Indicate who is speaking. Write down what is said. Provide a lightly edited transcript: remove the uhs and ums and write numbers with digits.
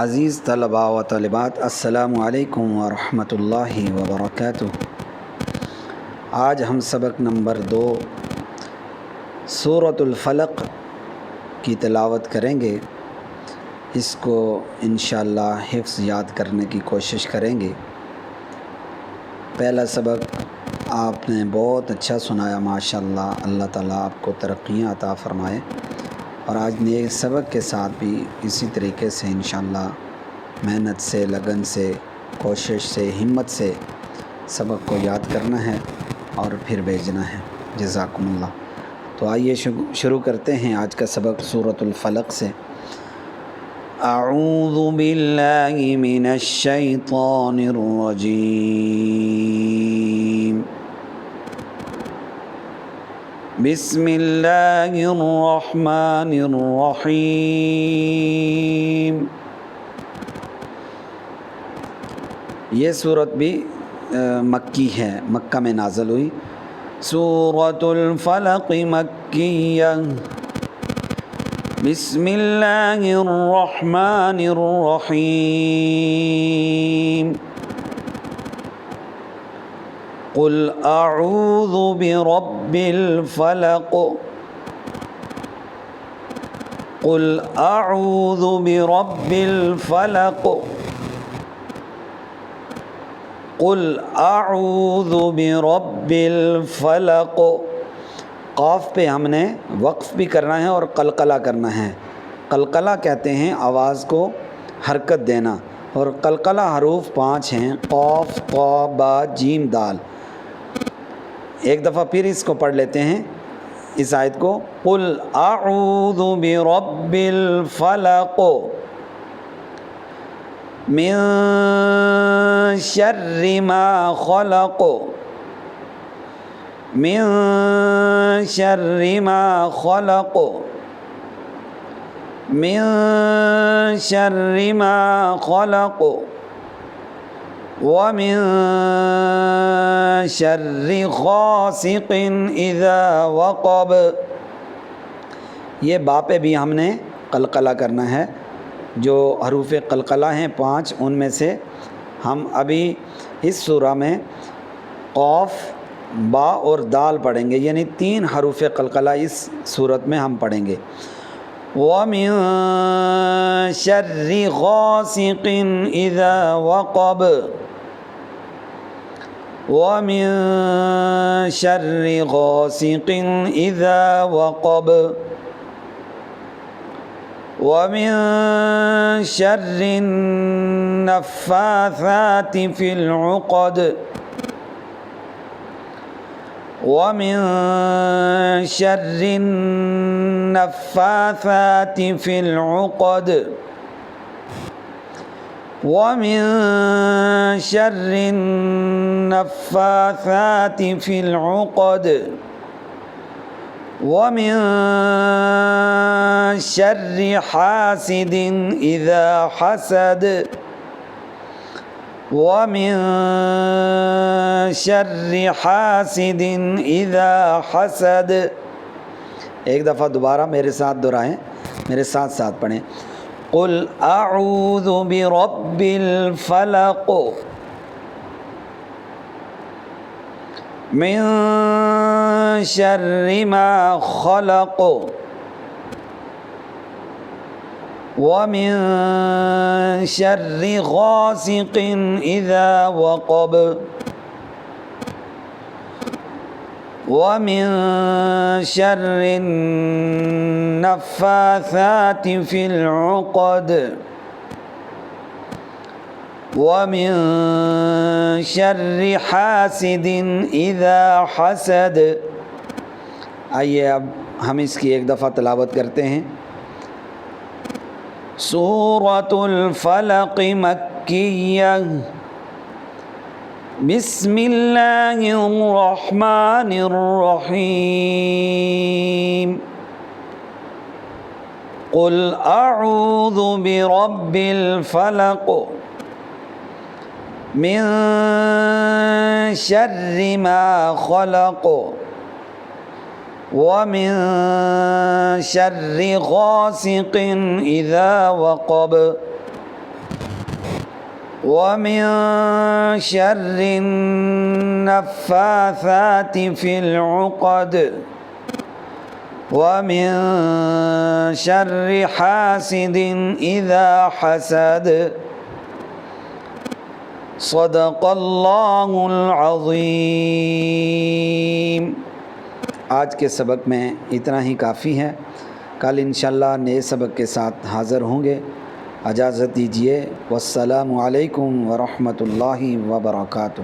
Speaker 1: عزیز طلباء و طالبات، السلام علیکم ورحمۃ اللہ وبرکاتہ۔ آج ہم سبق نمبر 2 سورۃ الفلق کی تلاوت کریں گے۔ اس کو انشاءاللہ حفظ یاد کرنے کی کوشش کریں گے۔ پہلا سبق آپ نے بہت اچھا سنایا، ماشاءاللہ، اللہ تعالیٰ آپ کو ترقیاں عطا فرمائے، اور آج نئے سبق کے ساتھ بھی اسی طریقے سے انشاءاللہ محنت سے، لگن سے، کوشش سے، ہمت سے سبق کو یاد کرنا ہے اور پھر بھیجنا ہے۔ جزاکم اللہ۔ تو آئیے شروع کرتے ہیں آج کا سبق سورۃ الفلق سے۔ اعوذ باللہ من الشیطان الرجیم، بسم اللہ الرحمن الرحیم۔ یہ صورت بھی مکی ہے، مکہ میں نازل ہوئی۔ سورۃ الفلق مکیہ، بسم اللہ الرحمن الرحیم۔ قل اعوذ برب الفلق، قل اعوذ برب الفلق، قل اعوذ برب الفلق۔ قاف پہ ہم نے وقف بھی کرنا ہے اور قلقلہ کرنا ہے۔ قلقلہ کہتے ہیں آواز کو حرکت دینا، اور قلقلہ حروف 5 ہیں، قاف، طا، با، جیم، دال۔ ایک دفعہ پھر اس کو پڑھ لیتے ہیں، اس آیت کو۔ قل اعوذ برب الفلق من شر ما خلق، من شر ما خلق، من شر ما خلق، ومن شر غاسق اذا وقب۔ یہ با پہ بھی ہم نے قلقلہ کرنا ہے۔ جو حروف قلقلہ ہیں 5، ان میں سے ہم ابھی اس سورہ میں قاف، با اور دال پڑھیں گے، یعنی 3 حروف قلقلہ اس صورت میں ہم پڑھیں گے۔ وَمِن شَرِّ غَاسِقٍ إِذَا وَقَبَ، وَمِن شَرِّ غَاسِقٍ إِذَا وَقَبَ، وَمِن شَرِّ النَّفَّاثَاتِ فِي الْعُقَدِ، وَمِن شَرِّ النَّفَّاثَاتِ فِي الْعُقَدِ، وَمِن شَرِّ النَّفَّاثَاتِ فِي الْعُقَدِ، وَمِن شَرِّ حَاسِدٍ إِذَا حَسَدَ، وَمِن شَرِّ حَاسِدٍ إِذَا حَسَدَ۔ ایک دفعہ دوبارہ میرے ساتھ دہرائیں، میرے ساتھ ساتھ پڑھیں۔ قل اعوذ برب الفلق من شر ما خلق، ومن شر غاسق اذا وقب، ومن شر النفاثات في العقد، ومن شر حاسد اذا حسد۔ آئیے اب ہم اس کی ایک دفعہ تلاوت کرتے ہیں۔ سورۃ الفلق مکیہ، بسم اللہ الرحمن الرحیم۔ قل اعوذ برب الفلق من شر ما خلق، ومن شر غاسق اذا وقب، وَمِن شَرِّ النَّفَّاثَاتِ فِي الْعُقَدِ وَمِن شَرِّ حَاسِدٍ إِذَا حَسَدَ صدق اللہ العظیم۔ آج کے سبق میں اتنا ہی کافی ہے، کل انشاءاللہ نئے سبق کے ساتھ حاضر ہوں گے۔ اجازت دیجیے، والسلام علیکم ورحمۃ اللہ وبرکاتہ۔